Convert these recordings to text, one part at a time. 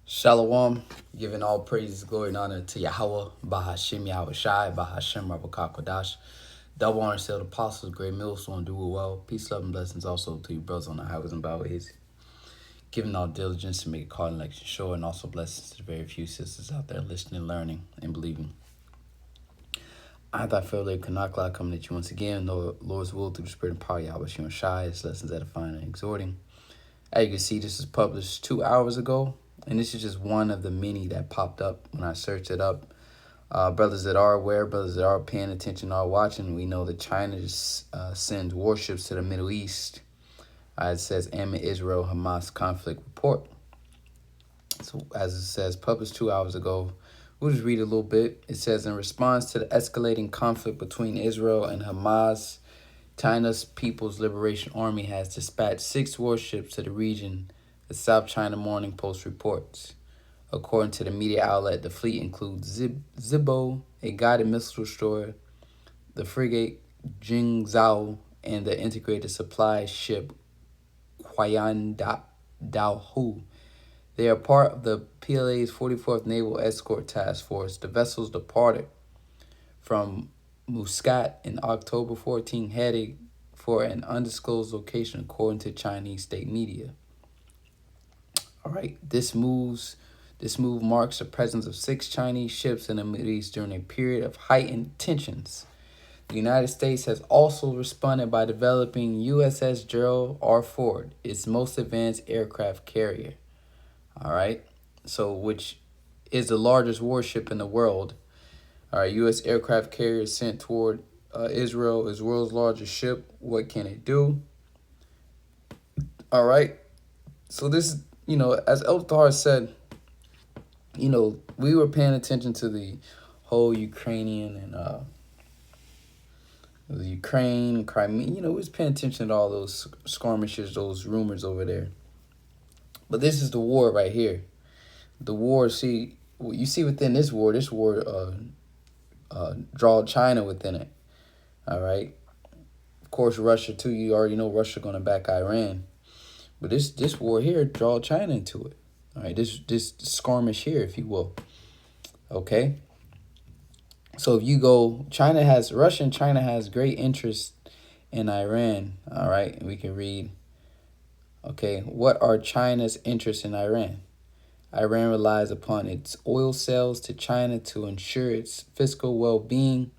Shalom, giving all praise, glory, and honor to Yahweh, Bahashim Yahweh Shai, Bahashim Rabakah Kodash. Double honor to the apostles, great millstone, do it well. Peace, love, and blessings also to you brothers on the highways and byways. Giving all diligence to make a call and election sure, and also blessings to the very few sisters out there listening, learning, and believing. I thought Fairlake Kanakla coming at you once again, Lord's will through the Spirit and power, Yahweh Shai, Shai, it's lessons edifying and exhorting. As you can see, this was published 2 hours ago. And this is just one of the many that popped up when I searched it up. Brothers that are aware, brothers that are paying attention, are watching, we know that China just sends warships to the Middle East. It says Amid Israel Hamas conflict report. So as it says, published 2 hours ago, we'll just read a little bit. It says, in response to the escalating conflict between Israel and Hamas, China's People's Liberation Army has dispatched 6 warships to the region, the South China Morning Post reports. According to the media outlet, the fleet includes Zibo, a guided missile destroyer, the frigate Jingzhou, and the integrated supply ship Dao. They are part of the PLA's 44th Naval Escort Task Force. The vessels departed from Muscat in October 14, headed for an undisclosed location, according to Chinese state media. All right, this move marks the presence of 6 Chinese ships in the Middle East during a period of heightened tensions. The United States has also responded by developing USS Gerald R. Ford, its most advanced aircraft carrier. All right, so which is the largest warship in the world. All right, U.S. aircraft carrier sent toward Israel is world's largest ship. What can it do? All right, so this, as Elthar said, we were paying attention to the whole Ukrainian and the Ukraine, Crimea. We was paying attention to all those skirmishes, those rumors over there. But this is the war right here. The war, you see within this war draw China within it. All right. Of course, Russia too. You already know Russia going to back Iran. But this war here draw China into it. All right, this skirmish here, if you will. Okay. So if you go, Russia and China has great interest in Iran. All right, and we can read. Okay, what are China's interests in Iran? Iran relies upon its oil sales to China to ensure its fiscal well-being.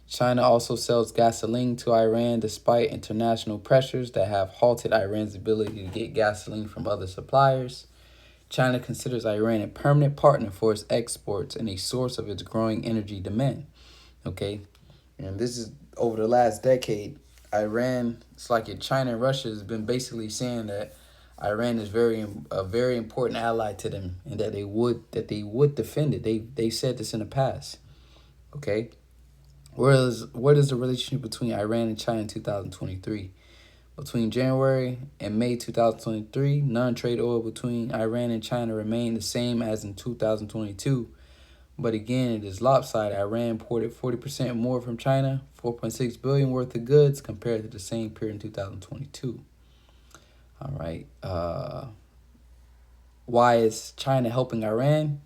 China also sells gasoline to Iran despite international pressures that have halted Iran's ability to get gasoline from other suppliers. China considers Iran a permanent partner for its exports and a source of its growing energy demand. Okay, and this is over the last decade. Iran, it's like China and Russia has been basically saying that Iran is a very important ally to them, and that they would defend it. They said this in the past. Okay, what is the relationship between Iran and China in 2023? Between January and May 2023, non-trade oil between Iran and China remained the same as in 2022. But again, it is lopsided. Iran imported 40% more from China, 4.6 billion worth of goods compared to the same period in 2022. All right. Why is China helping Iran?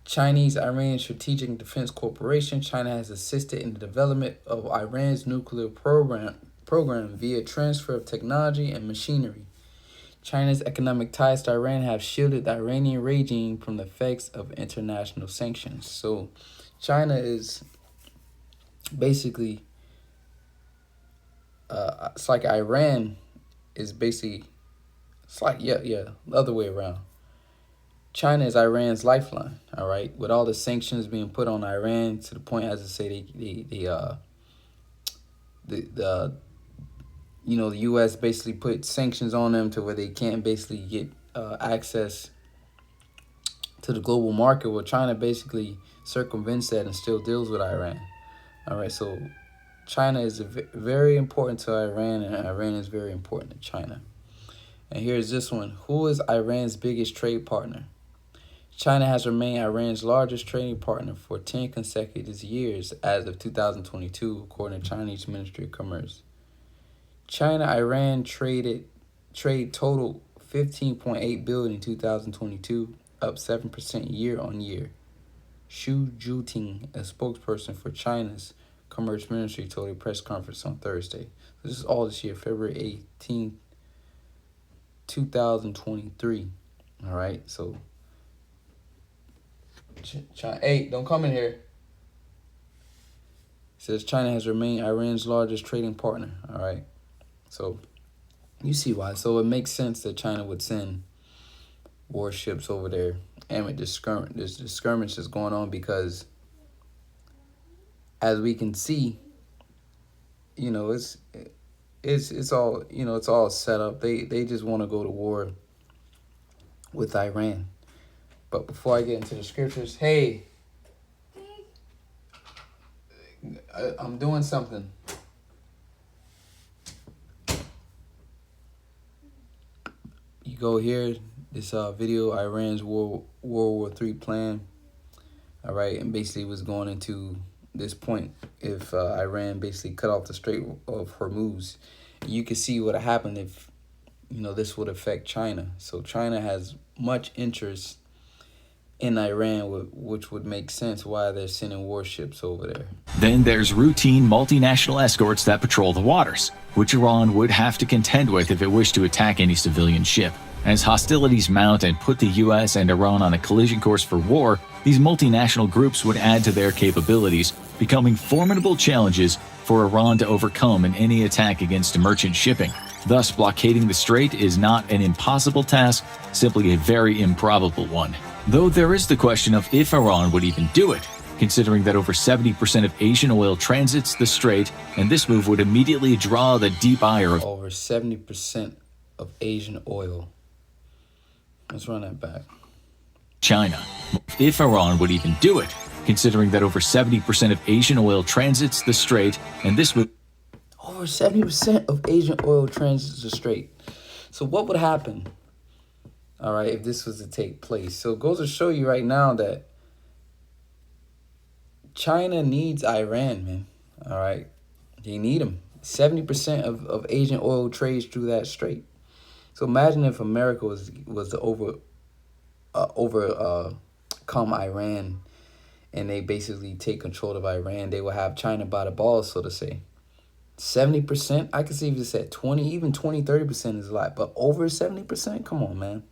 Chinese-Iranian Strategic and Defense Corporation. China has assisted in the development of Iran's nuclear program via transfer of technology and machinery. China's economic ties to Iran have shielded the Iranian regime from the effects of international sanctions. So China is basically, it's like Iran is basically, the other way around. China is Iran's lifeline, all right? With all the sanctions being put on Iran to the point, as I say, the U.S. basically put sanctions on them to where they can't basically get access to the global market. Well, China basically circumvents that and still deals with Iran. All right, so China is very important to Iran, and Iran is very important to China. And here's this one. Who is Iran's biggest trade partner? China has remained Iran's largest trading partner for 10 consecutive years as of 2022, according to Chinese Ministry of Commerce. China-Iran trade totaled 15.8 billion in 2022, up 7% year on year. Xu Juting, a spokesperson for China's Commerce Ministry, told a press conference on Thursday. This is all this year, February 18th, 2023. All right, so China, hey, don't come in here. It says China has remained Iran's largest trading partner. All right, so you see why. So it makes sense that China would send warships over there. And with this skirmish is going on because, as we can see, you know, it's all, you know, it's all set up. They just want to go to war with Iran. But before I get into the scriptures, hey, I'm doing something. You go here, this video, Iran's World War III plan. All right, and basically was going into this point if Iran basically cut off the Strait of Hormuz. You can see what happened if, you know, this would affect China. So China has much interest in Iran, which would make sense why they're sending warships over there. Then there's routine multinational escorts that patrol the waters, which Iran would have to contend with if it wished to attack any civilian ship. As hostilities mount and put the US and Iran on a collision course for war, these multinational groups would add to their capabilities, becoming formidable challenges for Iran to overcome in any attack against merchant shipping. Thus, blockading the strait is not an impossible task, simply a very improbable one. Though there is the question of if Iran would even do it, considering that over 70% of Asian oil transits the strait, and this move would immediately draw the deep ire of over 70% of Asian oil. Let's run that back. China. If Iran would even do it, considering that over 70% of Asian oil transits the strait, and this would... Over 70% of Asian oil transits the strait. So what would happen, all right, if this was to take place? So it goes to show you right now that China needs Iran, man, all right? They need them. 70% of Asian oil trades through that strait. So imagine if America was to overcome Iran, and they basically take control of Iran. They will have China by the balls, so to say. 70%, I could see if you said 20, even 20, 30% is a lot, but over 70%, come on, man.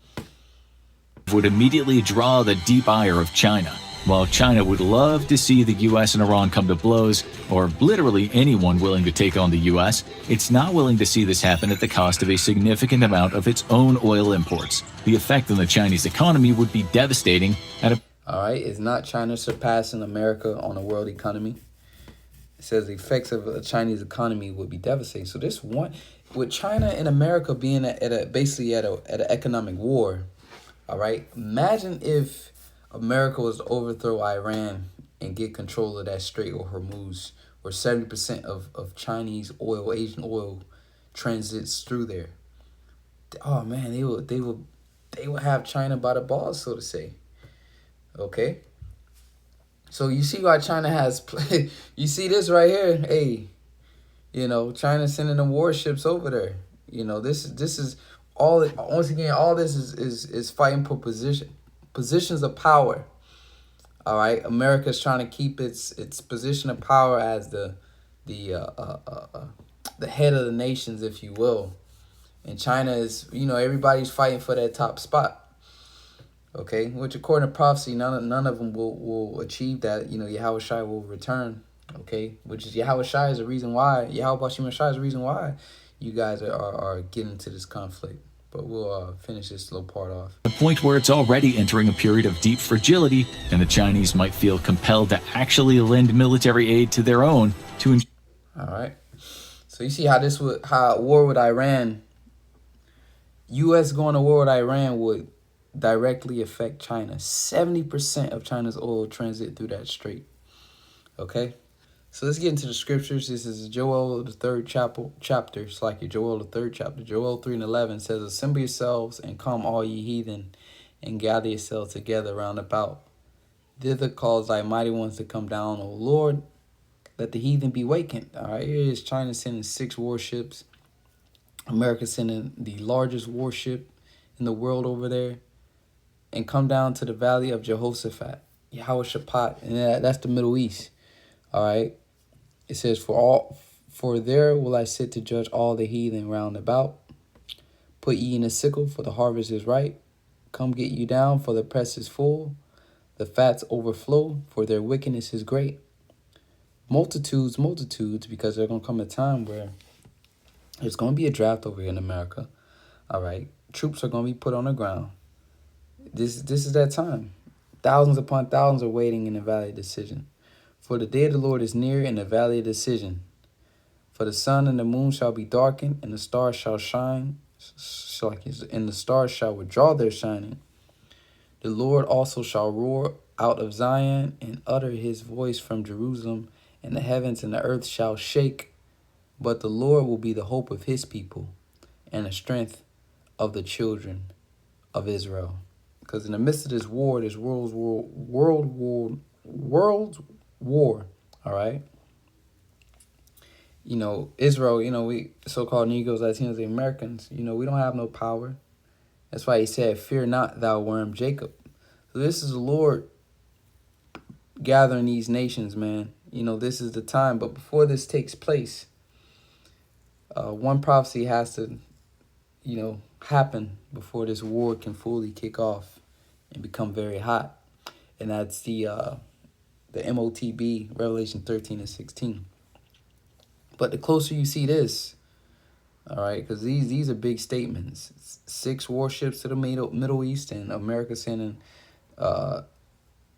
Would immediately draw the deep ire of China. While China would love to see the US and Iran come to blows, or literally anyone willing to take on the US, it's not willing to see this happen at the cost of a significant amount of its own oil imports. The effect on the Chinese economy would be devastating at a... All right, is not China surpassing America on the world economy? It says the effects of a Chinese economy would be devastating. So this one, with China and America being basically at an economic war, all right, imagine if America was to overthrow Iran and get control of that Strait of Hormuz, where 70% of Chinese oil, Asian oil, transits through there. Oh man, they will have China by the balls, so to say. Okay. So you see why China has you see this right here. Hey, you know, China sending the warships over there. You know, this is all. Once again, all this is fighting for positions of power. All right, America's trying to keep its position of power as the head of the nations, if you will, and China is, you know, everybody's fighting for that top spot. Okay, which according to prophecy, none of them will achieve that. You know, Yahweh Shai will return. Okay, which is Yahweh Shai is the reason why. Yahweh Shai is the reason why you guys are getting into this conflict. But we'll finish this little part off. The point where it's already entering a period of deep fragility, and the Chinese might feel compelled to actually lend military aid to their own to... All right. So you see how war with Iran, U.S. going to war with Iran would directly affect China. 70% of China's oil transit through that strait. Okay? So let's get into the scriptures. This is Joel, the third chapter. It's like Joel, the third chapter. Joel 3:11 says, "Assemble yourselves and come, all ye heathen, and gather yourselves together round about. Thither cause thy mighty ones to come down, O Lord. Let the heathen be wakened." All right, here is China sending 6 warships. America sending the largest warship in the world over there, and come down to the valley of Jehoshaphat, Yahweh and that's the Middle East. All right. It says, for there will I sit to judge all the heathen round about. Put ye in a sickle, for the harvest is ripe. Come get you down, for the press is full. The fats overflow, for their wickedness is great. Multitudes, multitudes, because there's going to come a time where there's going to be a draft over here in America. All right. Troops are going to be put on the ground. This is that time. Thousands upon thousands are waiting in the valley of decision. For the day of the Lord is near in the valley of decision. For the sun and the moon shall be darkened, and the stars shall shine, and the stars shall withdraw their shining. The Lord also shall roar out of Zion, and utter his voice from Jerusalem, and the heavens and the earth shall shake. But the Lord will be the hope of his people, and the strength of the children of Israel. Because in the midst of this war, this world war, all right? You know, Israel, you know, we so-called Negroes, Latinos, the Americans, you know, we don't have no power. That's why he said, fear not, thou worm Jacob. So this is the Lord gathering these nations, man. You know, this is the time. But before this takes place, one prophecy has to, you know, happen before this war can fully kick off and become very hot. And that's the MOTB, Revelation 13 and 16. But the closer you see this, all right, because these are big statements. 6 warships to the Middle East, and America sending the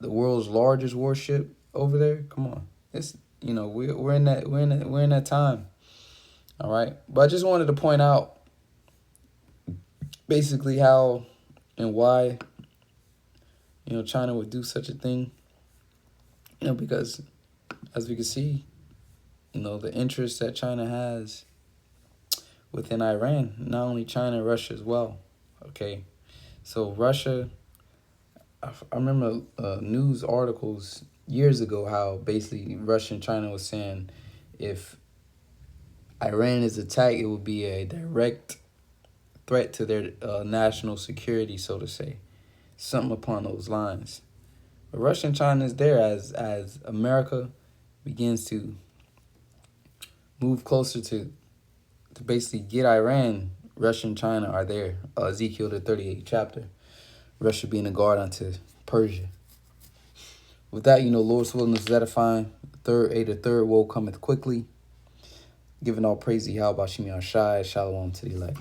world's largest warship over there. Come on, it's, you know, we're in that time. All right, but I just wanted to point out basically how and why, you know, China would do such a thing. You know, because as we can see, you know, the interest that China has within Iran, not only China, Russia as well. Okay, so Russia, I remember news articles years ago how basically Russia and China was saying if Iran is attacked, it would be a direct threat to their national security, so to say, something upon those lines. But Russia and China is there as America begins to move closer to basically get Iran. Russia and China are there. Ezekiel the 38th chapter. Russia being a guard unto Persia. With that, you know, Lord's willing is edifying. The third woe cometh quickly. Giving all praise to Yahweh Shai. Shalom to the elect.